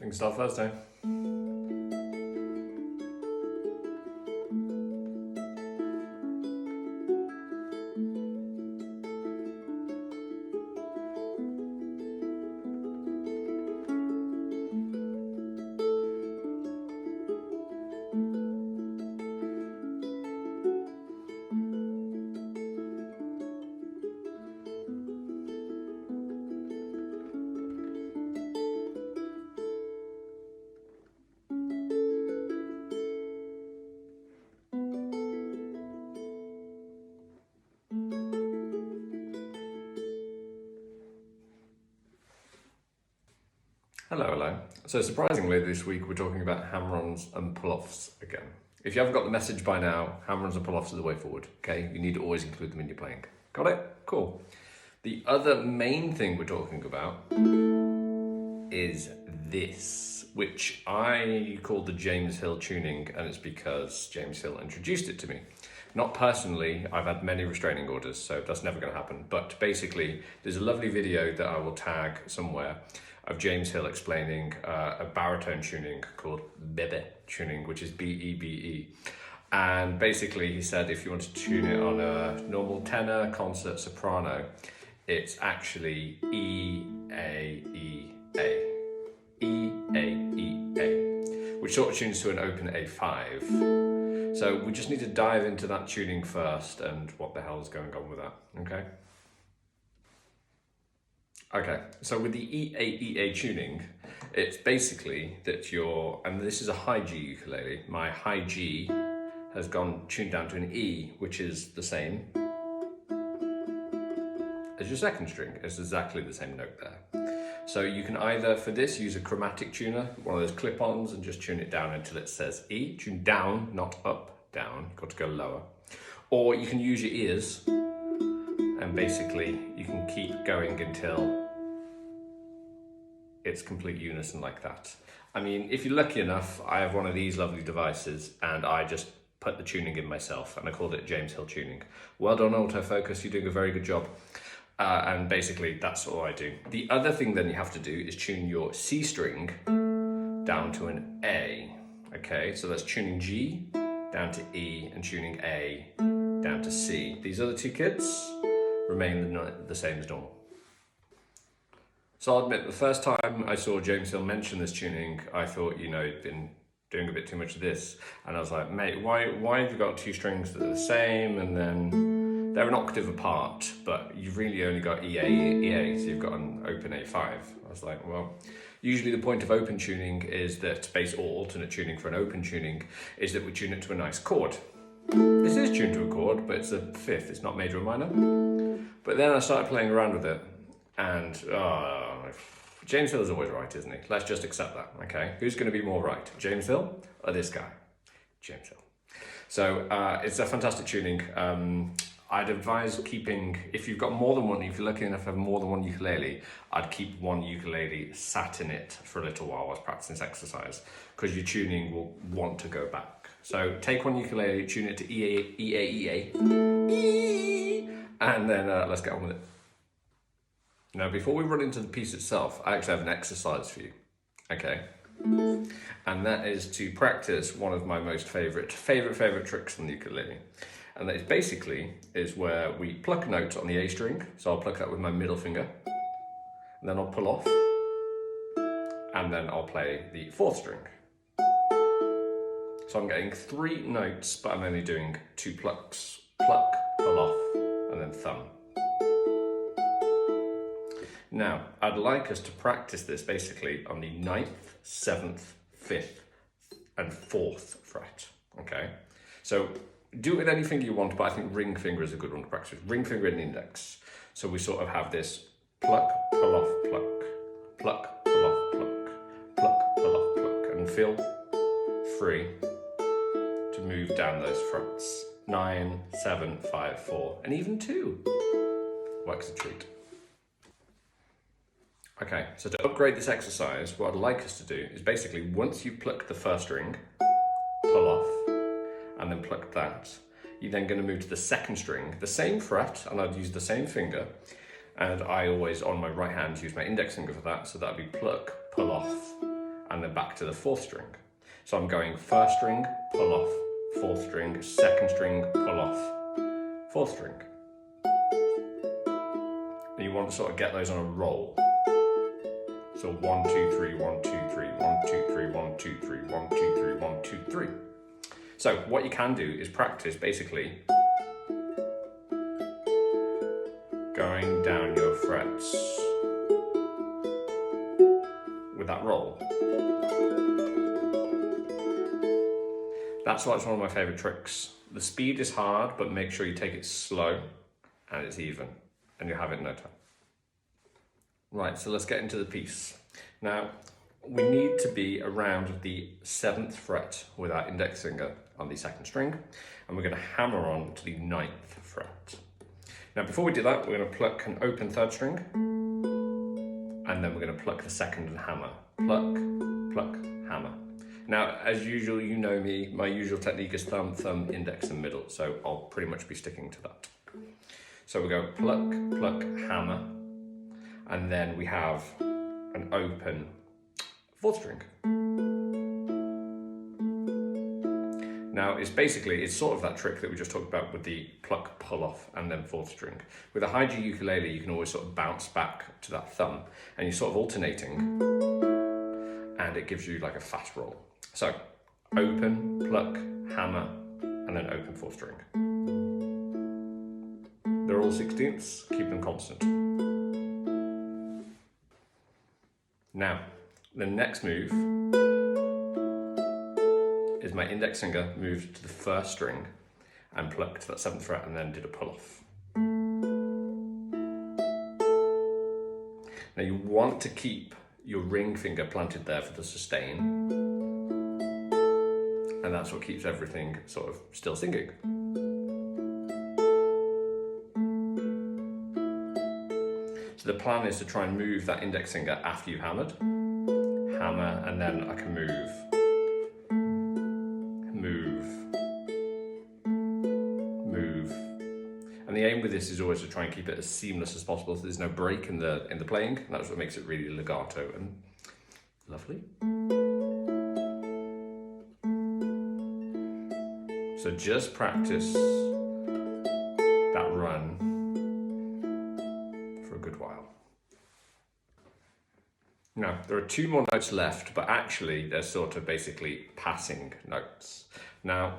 Fingerstyle Thursday. Hello. So surprisingly this week we're talking about hammer-ons and pull-offs again. If you haven't got the message by now, hammer-ons and pull-offs are the way forward, okay? You need to always include them in your playing. Got it? Cool. The other main thing we're talking about is this, which I call the James Hill tuning, and it's because James Hill introduced it to me. Not personally, I've had many restraining orders, so that's never going to happen. But basically, there's a lovely video that I will tag somewhere of James Hill explaining a baritone tuning called Bebe tuning, which is B-E-B-E. And basically he said if you want to tune it on a normal tenor, concert, soprano, it's actually E-A-E-A. E-A-E-A, which sort of tunes to an open A5. So we just need to dive into that tuning first and what the hell is going on with that, okay? Okay, so with the E-A-E-A tuning, it's basically that and this is a high G ukulele, my high G has gone tuned down to an E, which is the same as your second string. It's exactly the same note there. So you can either, for this, use a chromatic tuner, one of those clip-ons, and just tune it down until it says E. Tune down, not up, down. You've got to go lower. Or you can use your ears, and basically you can keep going until it's complete unison like that. I mean, if you're lucky enough, I have one of these lovely devices and I just put the tuning in myself and I called it James Hill tuning. Well done, autofocus, you're doing a very good job. And basically that's all I do. The other thing then you have to do is tune your C string down to an A. Okay, so that's tuning G down to E and tuning A down to C. These other two kids remain the same as normal. So I'll admit, the first time I saw James Hill mention this tuning, I thought, you know, he'd been doing a bit too much of this. And I was like, mate, why have you got two strings that are the same? And then they're an octave apart, but you've really only got E, A, E, A, so you've got an open A5. I was like, well, usually the point of open tuning is that, or alternate tuning for an open tuning, is that we tune it to a nice chord. This is tuned to a chord, but it's a fifth, it's not major or minor. But then I started playing around with it, and James Hill is always right, isn't he? Let's just accept that, okay? Who's going to be more right, James Hill or this guy? James Hill. So it's a fantastic tuning. I'd advise keeping, if you've got more than one, if you're lucky enough to have more than one ukulele, I'd keep one ukulele sat in it for a little while whilst practicing this exercise, because your tuning will want to go back. So take one ukulele, tune it to E, A, E, A, E, and then let's get on with it. Now, before we run into the piece itself, I actually have an exercise for you, okay? And that is to practice one of my most favorite tricks on the ukulele. And that is basically where we pluck a note on the A string. So I'll pluck that with my middle finger, and then I'll pull off, and then I'll play the fourth string. So I'm getting 3 notes, but I'm only doing 2 plucks. Pluck, pull off, and then thumb. Now, I'd like us to practice this basically on the 9th, 7th, 5th, and 4th fret, okay? So do it with any finger you want, but I think ring finger is a good one to practice with. Ring finger and index. So we sort of have this pluck, pull off, pluck, pluck, pull off, pluck, pluck, pull off, pluck, and feel free to move down those frets. 9, 7, 5, 4, and even 2. Works a treat. Okay, so to upgrade this exercise, what I'd like us to do is basically, once you pluck the first string, pull off, and then pluck that, you're then going to move to the second string, the same fret, and I'd use the same finger, and I always, on my right hand, use my index finger for that, so that'd be pluck, pull off, and then back to the fourth string. So I'm going first string, pull off, fourth string, second string, pull off, fourth string. And you want to sort of get those on a roll. So 1, 2, 3, 1, 2, 3, 1, 2, 3, 1, 2, 3, 1, 2, 3, 1, 2, 3. So what you can do is practice basically going down your frets with that roll. That's one of my favourite tricks. The speed is hard, but make sure you take it slow and it's even, and you have it in no time. Right, so let's get into the piece. Now, we need to be around the 7th fret with our index finger on the second string, and we're going to hammer on to the 9th fret. Now, before we do that, we're going to pluck an open third string, and then we're going to pluck the second and hammer. Pluck, pluck, hammer. Now, as usual, you know me, my usual technique is thumb, thumb, index, and middle, so I'll pretty much be sticking to that. So we go pluck, pluck, hammer, and then we have an open fourth string. Now, it's sort of that trick that we just talked about with the pluck, pull off, and then fourth string. With a high G ukulele, you can always sort of bounce back to that thumb, and you're sort of alternating, and it gives you like a fast roll. So, open, pluck, hammer, and then open fourth string. They're all 16ths, keep them constant. Now, the next move is my index finger moved to the first string and plucked that 7th fret and then did a pull off. Now you want to keep your ring finger planted there for the sustain, and that's what keeps everything sort of still singing. So the plan is to try and move that index finger after you've hammered. Hammer, and then I can move. And the aim with this is always to try and keep it as seamless as possible, so there's no break in the playing, and that's what makes it really legato and lovely. So just practice that run for a good while. Now, there are 2 more notes left, but actually they're sort of basically passing notes. Now,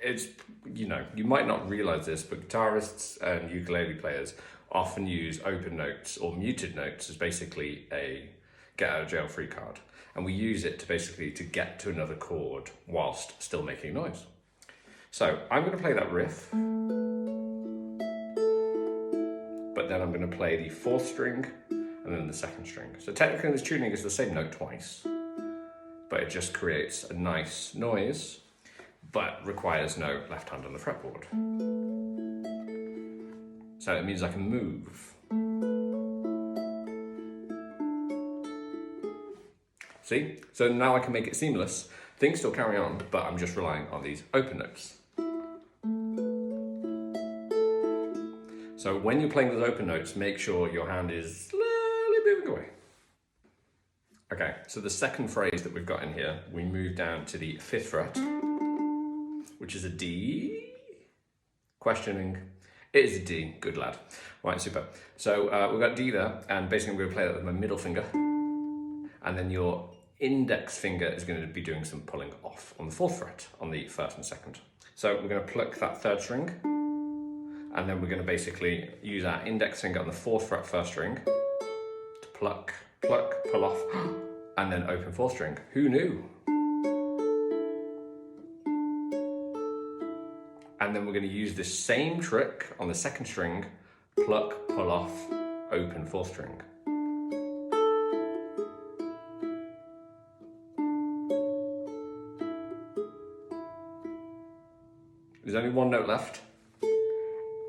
it's, you might not realize this, but guitarists and ukulele players often use open notes or muted notes as basically a get out of jail free card. And we use it to basically to get to another chord whilst still making noise. So I'm going to play that riff, but then I'm going to play the 4th string and then the 2nd string. So technically this tuning is the same note twice, but it just creates a nice noise, but requires no left hand on the fretboard. So it means I can move. See? So now I can make it seamless. Things still carry on, but I'm just relying on these open notes. So when you're playing those open notes, make sure your hand is slowly moving away. Okay, so the second phrase that we've got in here, we move down to the 5th fret, which is a D. Questioning. It is a D. Good lad. Right, super. So we've got D there, and basically I'm going to play that with my middle finger, and then your index finger is going to be doing some pulling off on the 4th fret on the 1st and 2nd. So we're going to pluck that 3rd string, and then we're going to basically use our index finger on the 4th fret 1st string to pluck, pluck, pull off, and then open 4th string. Who knew? And then we're going to use this same trick on the 2nd string, pluck, pull off, open 4th string. There's only 1 note left,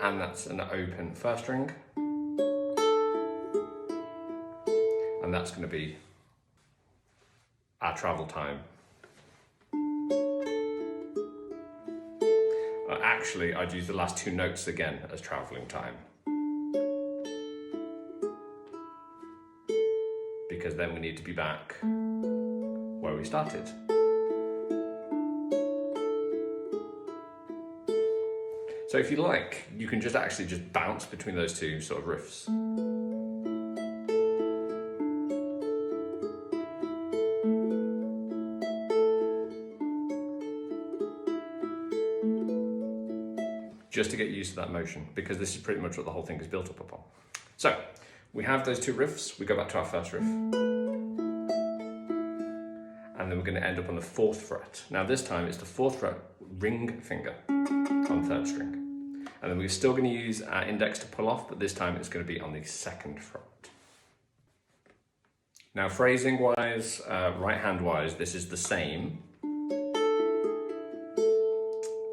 and that's an open 1st string. And that's going to be our travel time. Actually, I'd use the last 2 notes again as travelling time, because then we need to be back when where we started. So if you like, you can just actually just bounce between those two sort of riffs. Just to get used to that motion, because this is pretty much what the whole thing is built up upon. So we have those two riffs, we go back to our first riff. And then we're going to end up on the 4th fret. Now this time it's the 4th fret ring finger on 3rd string. And then we're still going to use our index to pull off, but this time it's going to be on the 2nd fret. Now phrasing wise, right hand wise, this is the same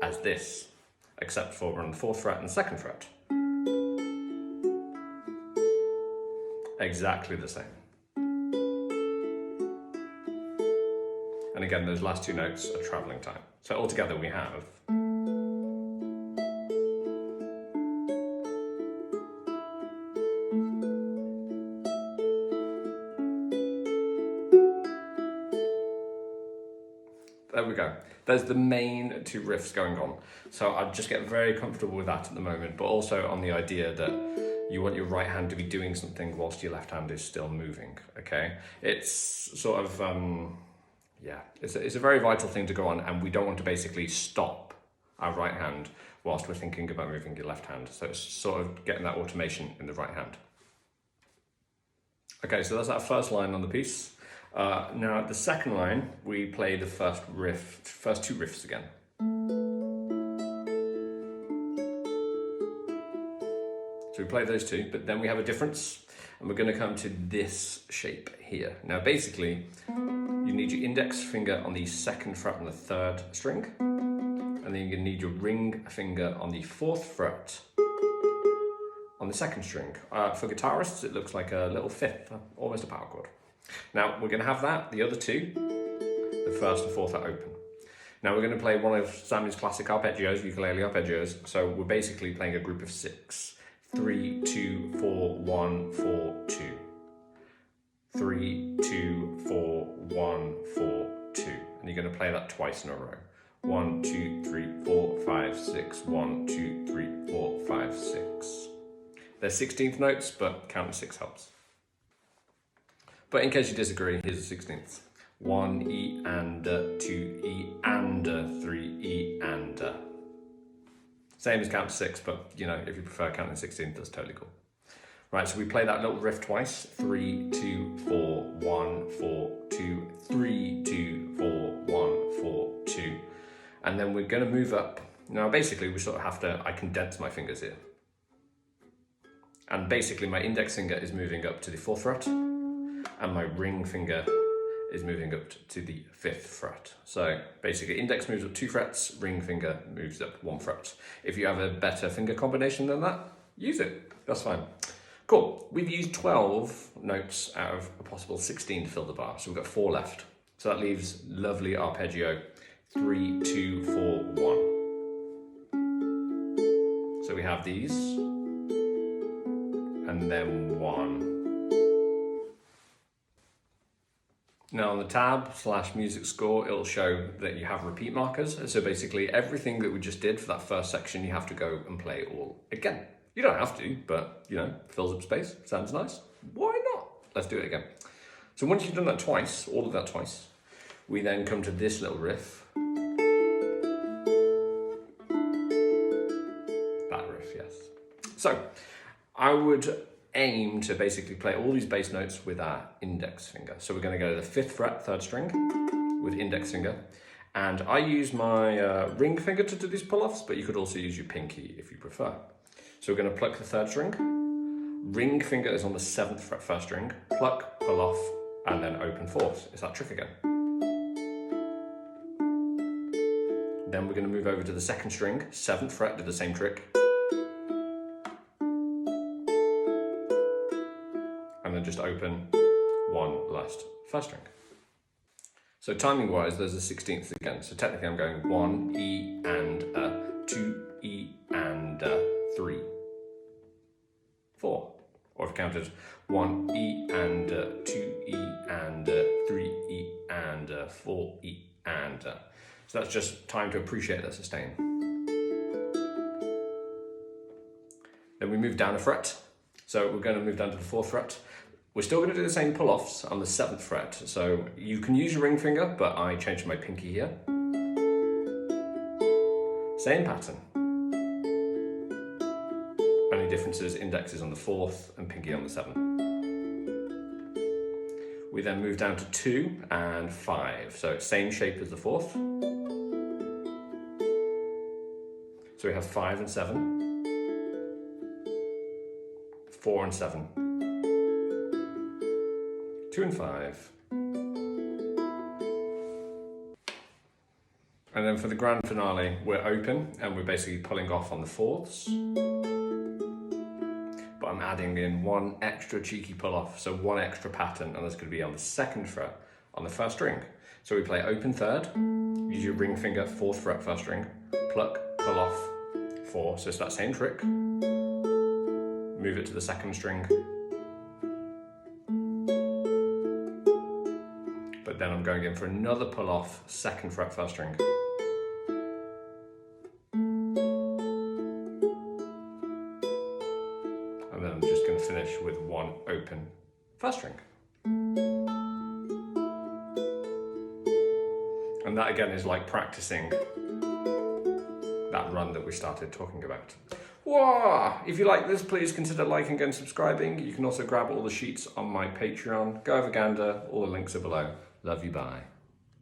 as this, except for we're on the 4th fret and 2nd fret. Exactly the same. And again, those last two notes are traveling time. So altogether we have there we go. There's the main two riffs going on. So I just get very comfortable with that at the moment, but also on the idea that you want your right hand to be doing something whilst your left hand is still moving, okay? It's sort of, yeah, it's a very vital thing to go on, and we don't want to basically stop our right hand whilst we're thinking about moving your left hand. So it's sort of getting that automation in the right hand. Okay, so that's our first line on the piece. Now the second line, we play the first two riffs again. So we play those two, but then we have a difference, and we're going to come to this shape here. Now basically, you need your index finger on the 2nd fret on the 3rd string, and then you're going to need your ring finger on the 4th fret on the 2nd string. For guitarists, it looks like a little 5th, almost a power chord. Now we're going to have that, the other two, the 1st and 4th are open. Now we're going to play one of Sammy's classic arpeggios, ukulele arpeggios. So we're basically playing a group of 6. 3, 2, 4, 1, 4, 2. 3, 2, 4, 1, 4, 2. And you're going to play that twice in a row. 1, 2, 3, 4, 5, 6. 1, 2, 3, 4, 5, 6. They're 16th notes, but counting 6 helps. But in case you disagree, here's the 16th. 1 E and 2 E and 3 E and. Same as count to 6, but you know, if you prefer counting 16th, that's totally cool. Right, so we play that little riff twice. 3, 2, 4, 1, 4, 2, 3, 2, 4, 1, 4, 2. And then we're going to move up. Now basically we sort of have to, I condense my fingers here. And basically my index finger is moving up to the 4th fret, and my ring finger is moving up to the 5th fret. So basically index moves up 2 frets, ring finger moves up 1 fret. If you have a better finger combination than that, use it, that's fine. Cool, we've used 12 notes out of a possible 16 to fill the bar, so we've got 4 left. So that leaves lovely arpeggio, 3, 2, 4, 1. So we have these, and then 1. Now on the tab/music score, it'll show that you have repeat markers. So basically everything that we just did for that first section, you have to go and play all again. You don't have to, but you know, fills up space, sounds nice. Why not? Let's do it again. So once you've done that twice, all of that twice, we then come to this little riff. That riff, yes. So I would aim to basically play all these bass notes with our index finger. So we're going to go to the 5th fret, 3rd string with index finger. And I use my ring finger to do these pull-offs, but you could also use your pinky if you prefer. So we're going to pluck the 3rd string. Ring finger is on the 7th fret, 1st string. Pluck, pull off, and then open 4th. It's that trick again. Then we're going to move over to the 2nd string, 7th fret, do the same trick. And then just open 1 last 1st string. So timing wise, there's a 16th again. So technically I'm going 1 E and 2 E and 3, 4. Or if I counted 1 E and 2 E and 3 E and 4, E, and. So that's just time to appreciate that sustain. Then we move down a fret. So we're going to move down to the 4th fret. We're still going to do the same pull-offs on the 7th fret. So you can use your ring finger, but I changed my pinky here. Same pattern. Only difference is index is on the 4th and pinky on the 7th. We then move down to 2 and 5. So same shape as the 4th. So we have 5 and 7, 4 and 7, 2 and 5. And then for the grand finale, we're open and we're basically pulling off on the 4ths. But I'm adding in one extra cheeky pull off, so one extra pattern, and that's going to be on the 2nd fret on the 1st string. So we play open 3rd, use your ring finger, 4th fret 1st string, pluck, pull off, 4, so it's that same trick. Move it to the 2nd string. But then I'm going in for another pull off, 2nd fret 1st string. And then I'm just going to finish with one open 1st string. And that again is like practicing that run that we started talking about. Whoa! If you like this, please consider liking and subscribing. You can also grab all the sheets on my Patreon. Go over gander, all the links are below. Love you, bye.